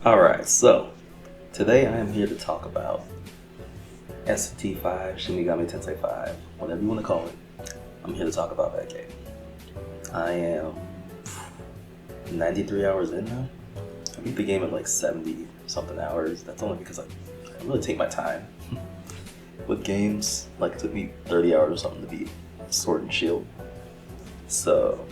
Alright, so today I am here to talk about ST5, Shin Megami Tensei 5, whatever you want to call it. I'm here to talk about that game. I am 93 hours in now. I beat the game in like 70 something hours. That's only because I really take my time with games. Like it took me 30 hours or something to beat Sword and Shield. So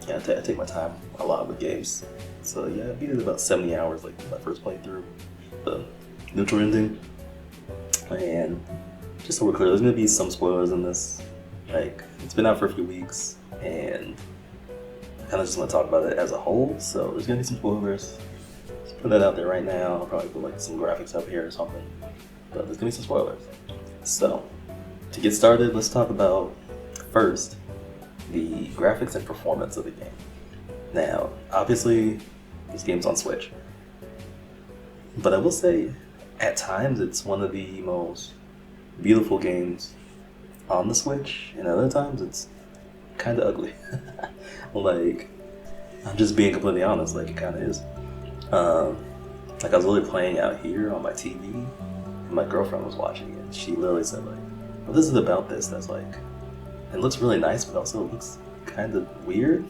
yeah, I take my time a lot with games. So yeah, I beat it about 70 hours, like my first playthrough, the neutral ending. And just so we're clear, there's gonna be some spoilers in this. Like, it's been out for a few weeks, and I kind of just want to talk about it as a whole. So there's gonna be some spoilers. Just put that out there right now. I'll probably put like some graphics up here or something. But there's gonna be some spoilers. So to get started, let's talk about first the graphics and performance of the game. Now, obviously, this game's on Switch, but I will say, at times, it's one of the most beautiful games on the Switch, and other times, it's kind of ugly. Like, I'm just being completely honest, like, it kind of is. Like, I was really playing out here on my TV, and my girlfriend was watching it, and she literally said, like, well, this is about this that's like, it looks really nice, but also it looks kind of weird.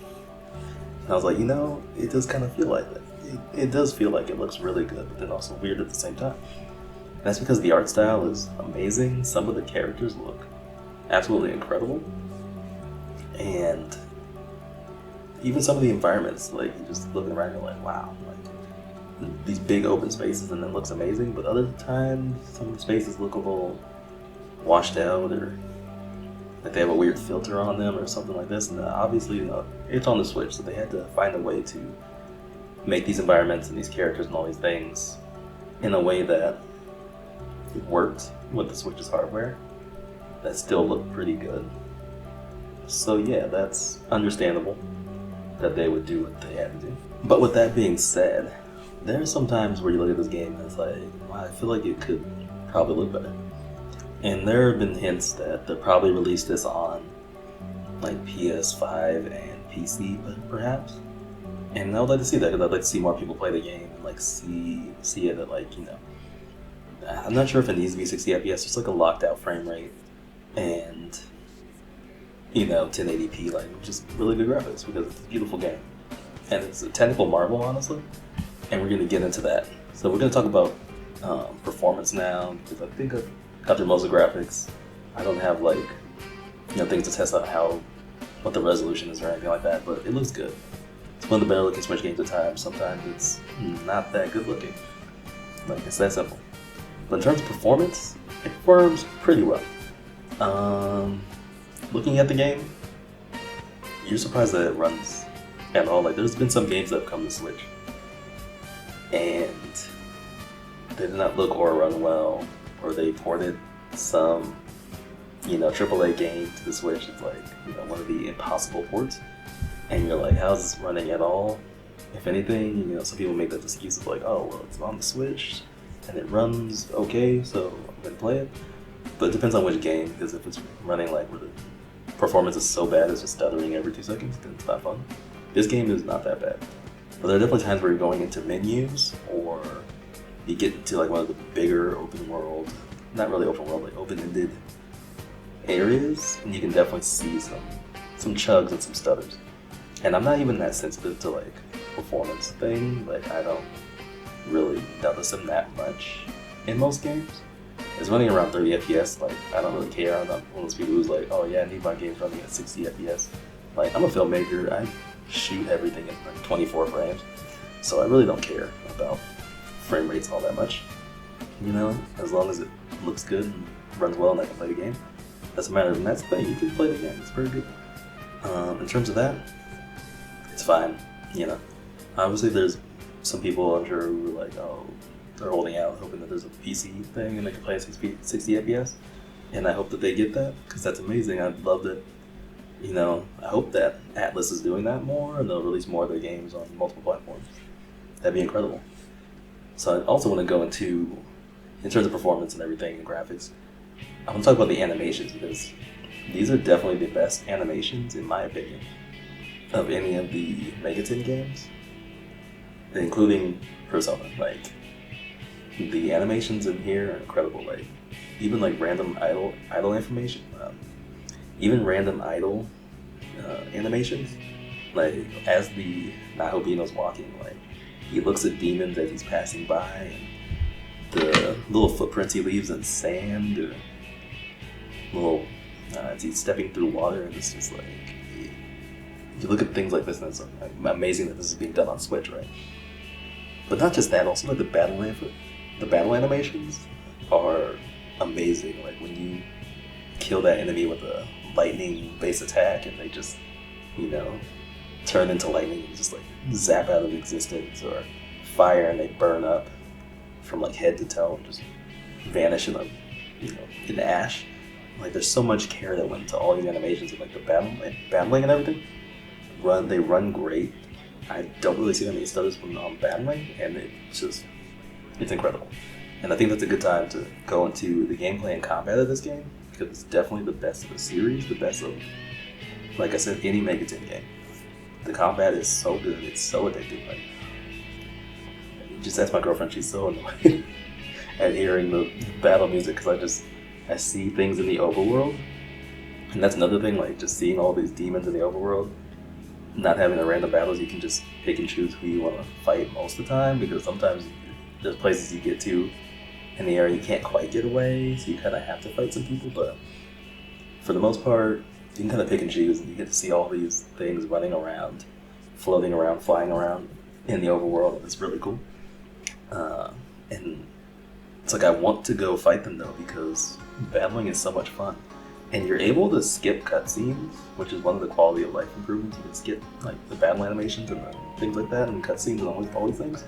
And I was like, it does kind of feel like that. It does feel like it looks really good, but then also weird at the same time. And that's because the art style is amazing. Some of the characters look absolutely incredible. And even some of the environments, like, you just looking around, you're like, wow. Like, these big open spaces, and it looks amazing. But other times, some of the spaces look a little washed out, or like they have a weird filter on them or something like this. And obviously, it's on the Switch, so they had to find a way to make these environments and these characters and all these things in a way that it worked with the Switch's hardware that still looked pretty good. So yeah, that's understandable that they would do what they had to do. But with that being said, there are some times where you look at this game and it's like, wow, I feel like it could probably look better. And there have been hints that they'll probably release this on like PS5 and PC, perhaps. And I would like to see that, because I'd like to see more people play the game and like see it at, like, I'm not sure if it needs to be 60 FPS, just like a locked out frame rate and 1080p, like just really good graphics, because it's a beautiful game. And it's a technical marvel, honestly. And we're gonna get into that. So we're gonna talk about performance now, because I think I've got through most of the graphics. I don't have like things to test out what the resolution is or anything like that, but it looks good. It's one of the better looking Switch games at times. Sometimes it's not that good looking. Like, it's that simple. But in terms of performance, it performs pretty well. Looking at the game, you're surprised that it runs at all. Like, there's been some games that have come to Switch, and they did not look or run well, or they ported some, AAA game to the Switch. It's like, one of the impossible ports. And you're like, how's this running at all? If anything, some people make that excuse of like, oh, well, it's on the Switch, and it runs okay, so I'm going to play it. But it depends on which game, because if it's running like where the performance is so bad, it's just stuttering every 2 seconds, then it's not fun. This game is not that bad. But there are definitely times where you're going into menus, or you get into like one of the bigger open world, not really open world, like open-ended areas, and you can definitely see some chugs and some stutters. And I'm not even that sensitive to like performance thing. Like, I don't really notice them that much in most games. It's running around 30 FPS. Like, I don't really care. I'm not one of those people who's like, oh yeah, I need my games running at 60 FPS. Like, I'm a filmmaker. I shoot everything in like 24 frames, so I really don't care about frame rates all that much. As long as it looks good and runs well and I can play the game, that's a matter of, and that's the thing. You can play the game. It's very good. In terms of that, it's fine, Obviously, there's some people, I'm sure, who are like, oh, they're holding out, hoping that there's a PC thing and they can play at 60 FPS. And I hope that they get that, because that's amazing. I'd love that, I hope that Atlas is doing that more, and they'll release more of their games on multiple platforms. That'd be incredible. So I also want to go into, in terms of performance and everything and graphics, I want to talk about the animations, because these are definitely the best animations, in my opinion, of any of the Megaten games. including Persona. Like the animations in here are incredible. Like even like random idle information, even random idle animations. Like as the Nahobino's walking, like he looks at demons as he's passing by, and the little footprints he leaves in sand, or little as he's stepping through water, and it's just like you look at things like this, and it's like amazing that this is being done on Switch, right? But not just that, also like the battle animations are amazing. Like when you kill that enemy with a lightning base attack, and they just turn into lightning and just like zap out of existence, or fire and they burn up from like head to toe and just vanish in in ash. Like there's so much care that went into all these animations, and like the battling and everything. They run great. I don't really see that many stutters when I'm battling, and it's incredible. And I think that's a good time to go into the gameplay and combat of this game, because it's definitely the best of the series, the best of, like I said, any Megaten game. The combat is so good, it's so addictive. Like, just ask my girlfriend, she's so annoyed at hearing the battle music, because I see things in the overworld, and that's another thing, like just seeing all these demons in the overworld, not having the random battles, you can just pick and choose who you want to fight most of the time, because sometimes there's places you get to in the area you can't quite get away, so you kind of have to fight some people, but for the most part, you can kind of pick and choose, and you get to see all these things running around, floating around, flying around in the overworld, and it's really cool. And it's like I want to go fight them though, because battling is so much fun. And you're able to skip cutscenes, which is one of the quality of life improvements. You can skip like the battle animations and things like that, and cutscenes and all these things.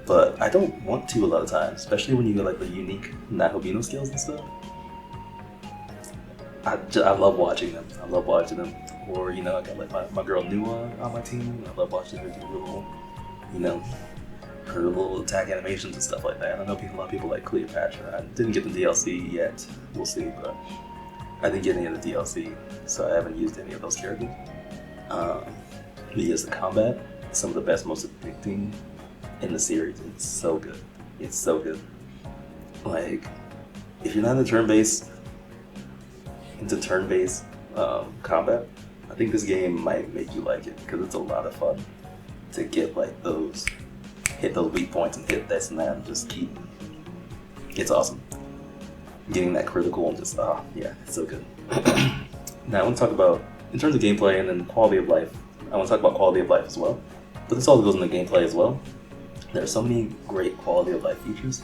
But I don't want to a lot of times, especially when you get like the unique Nahobino skills and stuff. I love watching them. Or I got like my girl Nua on my team. I love watching her do her little attack animations and stuff like that. I know a lot of people like Cleopatra. I didn't get the DLC yet. We'll see, but I didn't get any of the DLC, so I haven't used any of those characters. But yes, the combat, some of the best, most addicting in the series. It's so good. It's so good. Like, if you're not into turn-based combat, I think this game might make you like it, because it's a lot of fun to get like hit those weak points and hit this and that and just keep. It's awesome. Getting that critical and just, it's so good. Now I want to talk about, in terms of gameplay and then quality of life, I want to talk about quality of life as well. But this all goes into gameplay as well. There are so many great quality of life features.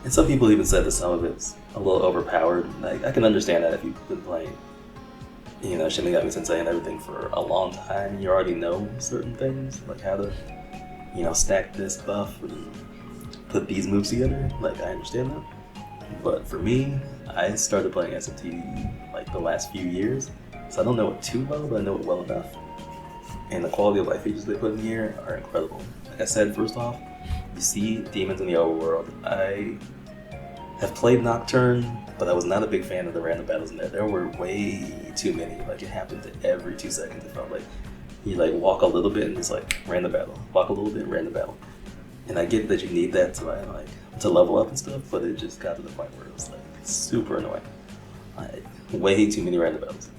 And some people even said that some of it's a little overpowered. Like, I can understand that if you've been playing, Shin Megami Tensei and everything for a long time, you already know certain things, like how to, stack this buff and put these moves together. Like, I understand that. But for me, I started playing SMT like the last few years, so I don't know it too well, but I know it well enough. And the quality of life features they put in here are incredible. Like I said, first off, you see demons in the overworld. I have played Nocturne, but I was not a big fan of the random battles in there. There were way too many. Like, it happened every 2 seconds. It felt like you like walk a little bit and it's like random battle. Walk a little bit, random battle. And I get that you need that to level up and stuff, but it just got to the point where it was like super annoying. Like, way too many random battles.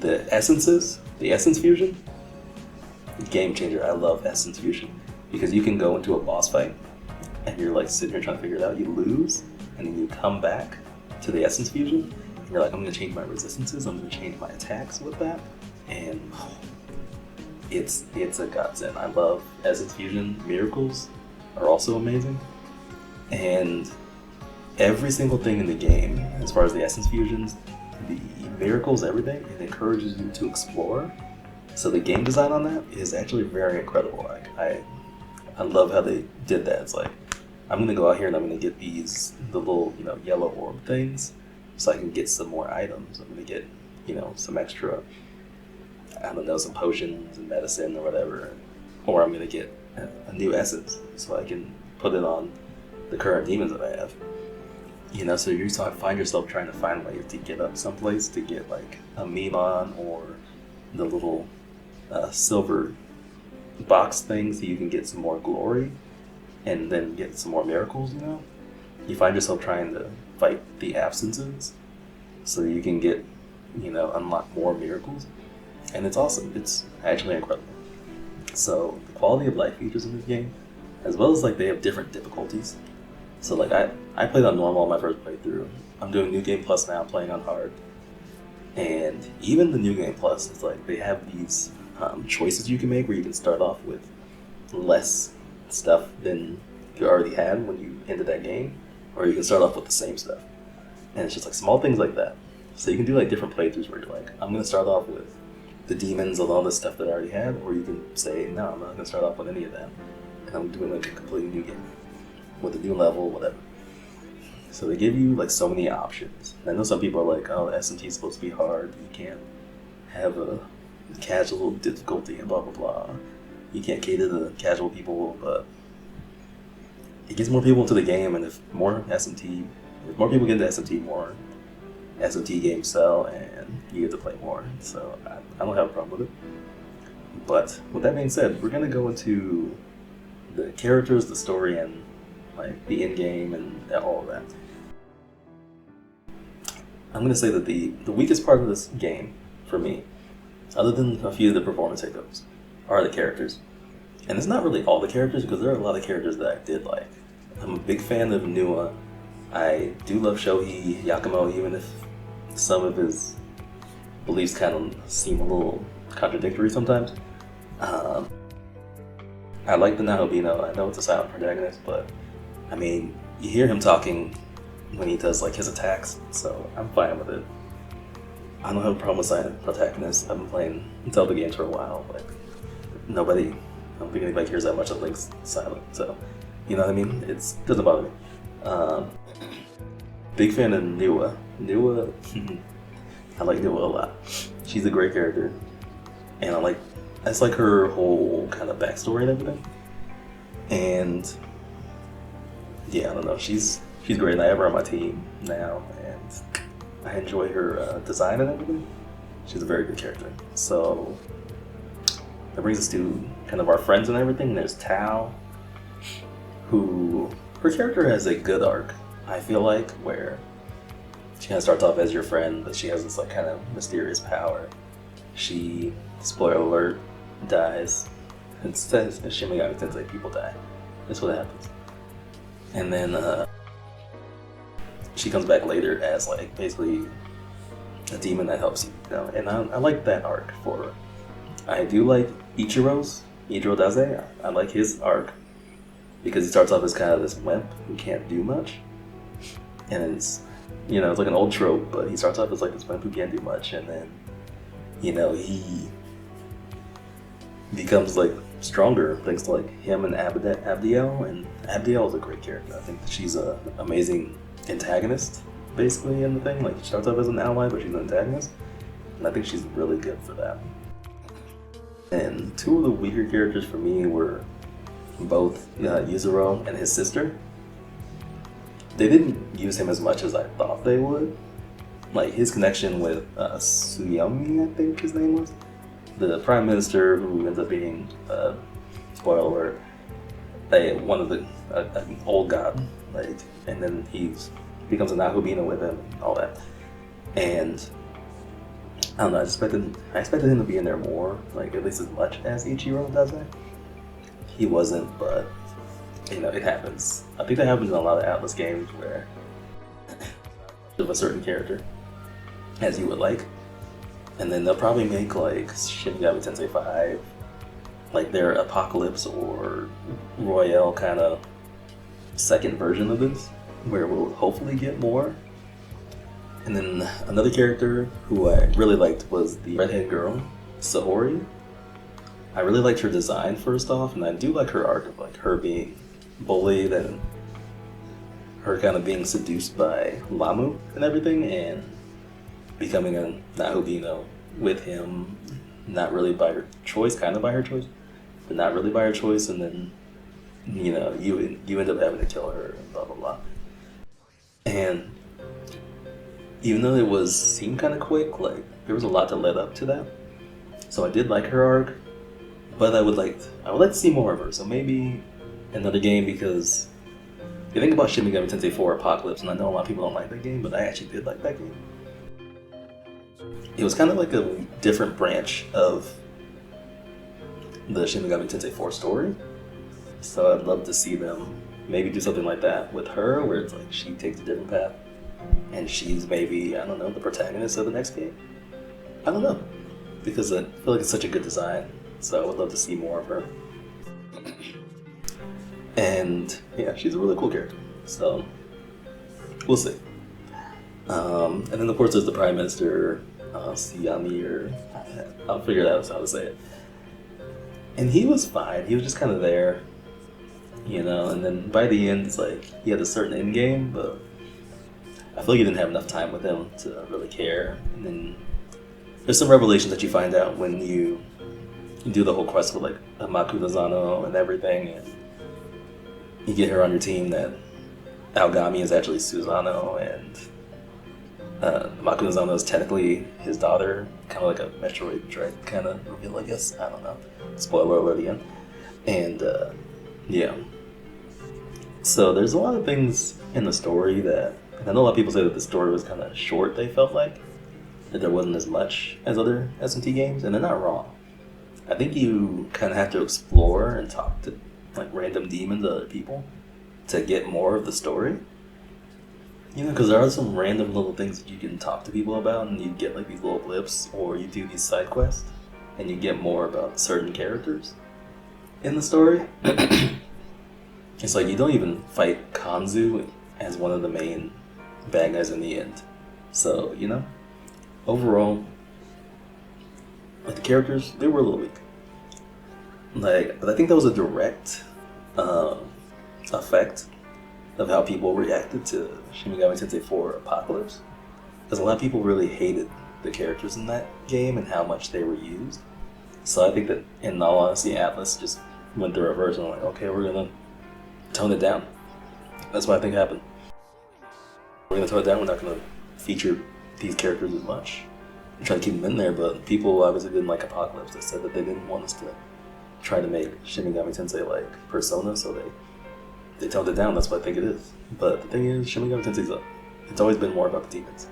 The essence fusion, game changer. I love essence fusion because you can go into a boss fight and you're like sitting here trying to figure it out. You lose, and then you come back to the essence fusion, and you're like, I'm going to change my resistances. I'm going to change my attacks with that, and it's a godsend. I love essence fusion. Miracles are also amazing, and every single thing in the game, as far as the essence fusions, the miracles, everything, it encourages you to explore. So the game design on that is actually very incredible. Like, I love how they did that. It's like, I'm gonna go out here and I'm gonna get the little yellow orb things, so I can get some more items. I'm gonna get some extra, I don't know, some potions and medicine or whatever, or I'm gonna get a new essence so I can put it on the current demons that I have. So you find yourself trying to find ways to get up someplace to get like a Mimon or the little silver box thing so you can get some more glory and then get some more miracles, you know? You find yourself trying to fight the absences so you can get, unlock more miracles. And it's awesome. It's actually incredible. So the quality of life features in this game, as well as like they have different difficulties. So like I played on normal on my first playthrough. I'm doing New Game Plus now, playing on hard. And even the New Game Plus, it's like they have these choices you can make where you can start off with less stuff than you already had when you ended that game, or you can start off with the same stuff. And it's just like small things like that. So you can do like different playthroughs where you're like, I'm going to start off with the demons and all this stuff that I already had, or you can say, no, I'm not going to start off with any of that. And I'm doing like a completely new game with a new level, whatever. So they give you like so many options. And I know some people are like, oh, SMT is supposed to be hard. You can't have a casual difficulty and blah, blah, blah. You can't cater to casual people, but it gets more people into the game, and if more people get into SMT, more SMT games sell, and you get to play more. So I don't have a problem with it. But with that being said, we're going to go into the characters, the story, and like the end game and all of that. I'm going to say that the weakest part of this game, for me, other than a few of the performance hiccups, are the characters. And it's not really all the characters, because there are a lot of characters that I did like. I'm a big fan of Nua. I do love Shohei Yakumo, even if some of his beliefs kind of seem a little contradictory sometimes. I like the Nahobino. I know it's a silent protagonist, but I mean, you hear him talking when he does like his attacks, so I'm fine with it. I don't have a problem with silent protagonists. I've been playing Zelda games for a while, but I don't think anybody cares that much that Link's silent, so you know what I mean? It doesn't bother me. Big fan of Nua. I like Nua a lot. She's a great character, and that's like her whole kind of backstory and everything. And yeah, I don't know. She's great, and I have her on my team now, and I enjoy her design and everything. She's a very good character. So that brings us to kind of our friends and everything. There's Tao, who her character has a good arc, I feel like, where she kind of starts off as your friend, but she has this like kind of mysterious power. She, spoiler alert, dies. It says in Shin Megami Tensei people die. That's what happens. And then she comes back later as like basically a demon that helps you, and I like that arc for her. I do like Ichiro Daze. I like his arc because he starts off as kind of this wimp who can't do much, and it's it's like an old trope, but he starts off as like this wimp who can't do much, and then he becomes like stronger thanks to like him and Abdiel, and Abdiel is a great character. I think that she's an amazing antagonist basically in the thing. Like she starts off as an ally, but she's an antagonist, and I think she's really good for that. And two of the weaker characters for me were both Yuzuru and his sister. They didn't use him as much as I thought they would. Like his connection with Tsuyomi, I think his name was, the prime minister who ends up being, spoiler alert, one of an old god, like, and then he becomes a Nahobino with him and all that. And I don't know, I expected him to be in there more, like at least as much as Ichiro does it. He wasn't, but it happens. I think that happens in a lot of Atlas games where of a certain character as you would like, and then they'll probably make like Shin Megami Tensei 5 like their Apocalypse or Royale kind of second version of this, where we'll hopefully get more. And then another character who I really liked was the redhead girl, Saori. I really liked her design first off, and I do like her arc of like her being bullied and her kind of being seduced by Lamu and everything, and becoming a Nahobino with him, not really by her choice, kind of by her choice, but not really by her choice, and then you end up having to kill her and blah blah blah. And even though it seemed kind of quick, like there was a lot that led up to that. So I did like her arc, But I would like to see more of her. So maybe another game, because you think about Shin Megami Tensei 4 Apocalypse, and I know a lot of people don't like that game, but I actually did like that game. It was kind of like a different branch of the Shin Megami Tensei 4 story. So I'd love to see them maybe do something like that with her, where it's like she takes a different path, and she's maybe, I don't know, the protagonist of the next game. I don't know, because I feel like it's such a good design, so I would love to see more of her. And yeah, she's a really cool character, so we'll see. And then of course there's the Prime Minister, Siami, or I'll figure out how to say it. And he was fine, he was just kind of there, you know, and then by the end it's like he had a certain end game, but I feel like you didn't have enough time with him to really care. And then there's some revelations that you find out when you do the whole quest with like Amaku Nozano and everything, and you get her on your team that Aogami is actually Susano, and Amaku Nozano is technically his daughter, kind of like a Metroid Dread kind of reveal, I guess. I don't know. Spoiler alert again. And yeah. So there's a lot of things in the story that, and I know a lot of people say that the story was kind of short, they felt like, that there wasn't as much as other SMT games, and they're not wrong. I think you kind of have to explore and talk to like random demons, other people, to get more of the story. You know, because there are some random little things that you can talk to people about, and you get like these little blips, or you do these side quests, and you get more about certain characters in the story. It's like you don't even fight Kanzu as one of the main bad guys in the end. So, you know, overall, like the characters, they were a little weak. Like, but I think that was a direct effect of how people reacted to Shin Megami Tensei 4 Apocalypse. Because a lot of people really hated the characters in that game and how much they were used. So I think that, in all honesty, Atlas just went the reverse and like, okay, we're gonna tone it down. That's what I think happened. We're gonna tone it down, we're not gonna feature these characters as much. We're trying to keep them in there, but people obviously didn't like Apocalypse. They said that they didn't want us to try to make Shin Megami Tensei like Persona, so they toned it down. That's what I think it is. But the thing is, Shin Megami Tensei's up. It's always been more about the demons.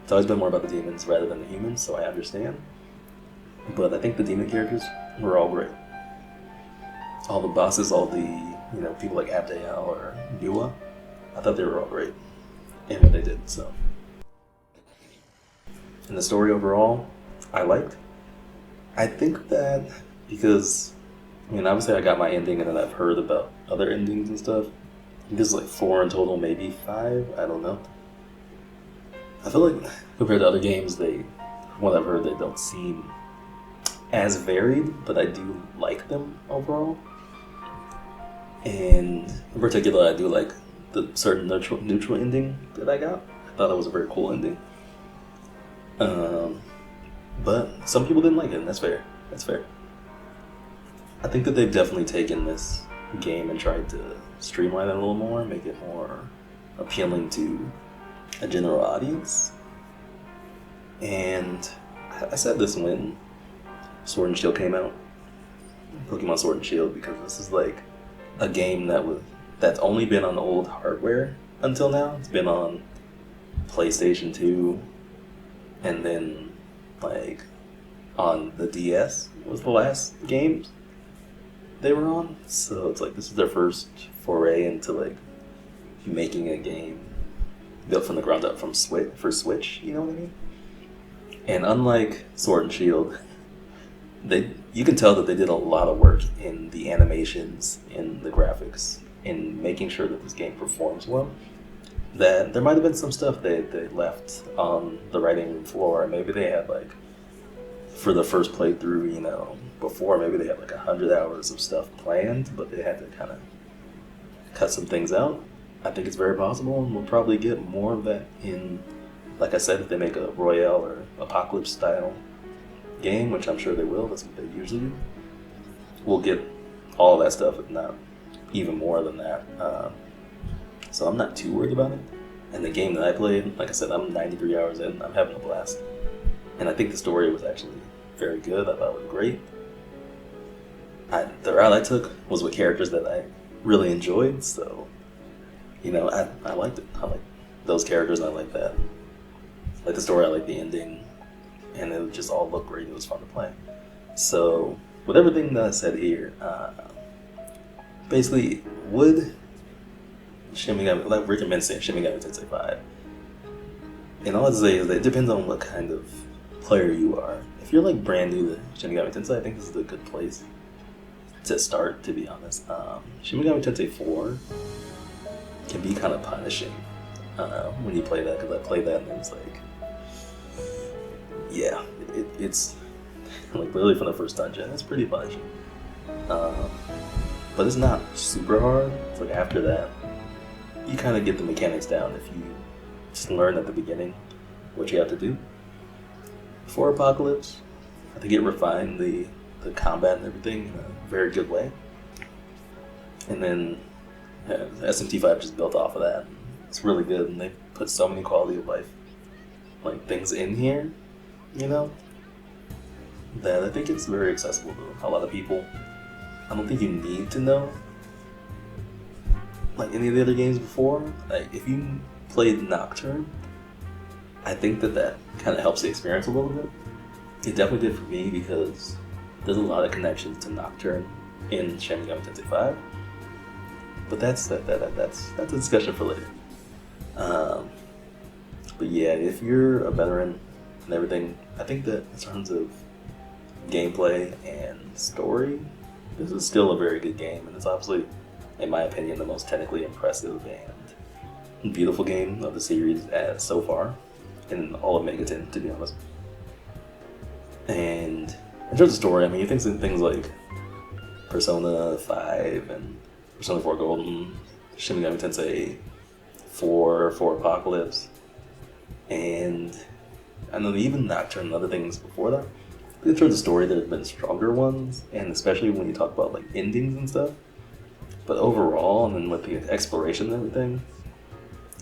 It's always been more about the demons rather than the humans, so I understand. But I think the demon characters were all great. All the bosses, all the, you know, people like Abdel or Nua, I thought they were all great in what they did, so. And the story overall, I liked. I think that because, I mean, obviously I got my ending and then I've heard about other endings and stuff. I think there's like 4 in total, maybe 5, I don't know. I feel like compared to other games, from what I've heard, they don't seem as varied, but I do like them overall. And in particular, I do like the certain neutral ending that I got. I thought that was a very cool ending. But some people didn't like it, and that's fair. That's fair. I think that they've definitely taken this game and tried to streamline it a little more, make it more appealing to a general audience. And I said this when Sword and Shield came out, Pokemon Sword and Shield, because this is like a game that's only been on old hardware until now. It's been on PlayStation 2, and then like on the DS was the last game they were on. So it's like this is their first foray into like making a game built from the ground up for Switch, you know what I mean? And unlike Sword and Shield, you can tell that they did a lot of work in the animations, in the graphics, in making sure that this game performs well. That there might have been some stuff they left on the writing room floor. Maybe they had like, for the first playthrough, you know, before, maybe they had like 100 hours of stuff planned, but they had to kind of cut some things out. I think it's very possible, and we'll probably get more of that in, like I said, if they make a Royale or Apocalypse style game, which I'm sure they will, that's what they usually do. We'll get all that stuff, if not even more than that. So I'm not too worried about it. And the game that I played, like I said, I'm 93 hours in, I'm having a blast. And I think the story was actually very good, I thought it was great. the route I took was with characters that I really enjoyed, so I liked it. I like those characters, and I like that. I like the story, I like the ending, and it just all looked great. It was fun to play. So with everything that I said here, basically, would like recommend saying Shin Megami Tensei 5. And all I'd say is that it depends on what kind of player you are. If you're like brand new to Shin Megami Tensei, I think this is a good place to start, to be honest. Shin Megami Tensei 4 can be kind of punishing when you play that, because I played that and it was like, yeah, it's like literally from the first dungeon, it's pretty punishing. But it's not super hard. It's like after that, you kind of get the mechanics down if you just learn at the beginning what you have to do. For Apocalypse, I think it refined the combat and everything in a very good way. And then SMT5 just built off of that. It's really good, and they put so many quality of life like things in here, that I think it's very accessible to a lot of people. I don't think you need to know like any of the other games before. Like if you played Nocturne, I think that kind of helps the experience a little bit. It definitely did for me, because there's a lot of connections to Nocturne in Shin Megami Tensei 5. But that's a discussion for later. But yeah, if you're a veteran and everything, I think that in terms of gameplay and story, this is still a very good game, and it's obviously, in my opinion, the most technically impressive and beautiful game of the series so far, in all of Megaton, to be honest. And in terms of story, I mean, you think of things like Persona 5 and Persona 4 Golden, Shin Megami Tensei 4 Apocalypse, and I know even Nocturne and other things before that. In terms of story, there have been stronger ones, and especially when you talk about like endings and stuff. But overall, and then with the exploration and everything,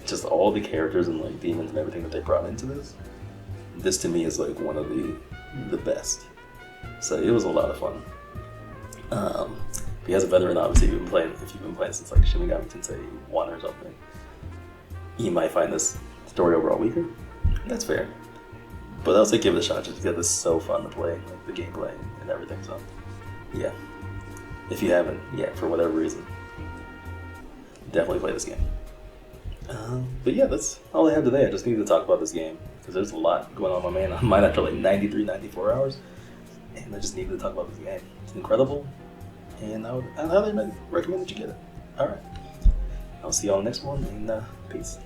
just all the characters and like demons and everything that they brought into this to me is like one of the best. So it was a lot of fun. If you as a veteran, obviously, if you've been playing since like Shin Megami Tensei 1 or something, you might find this story overall weaker. That's fair. But I'll say give it a shot, just because it's so fun to play, like the gameplay and everything. So yeah, if you haven't yet for whatever reason, definitely play this game. But yeah, that's all I have today. I just needed to talk about this game because there's a lot going on in my mind after like 93, 94 hours, and I just needed to talk about this game. It's incredible, and I'd highly recommend that you get it. All right, I'll see you on the next one, and peace.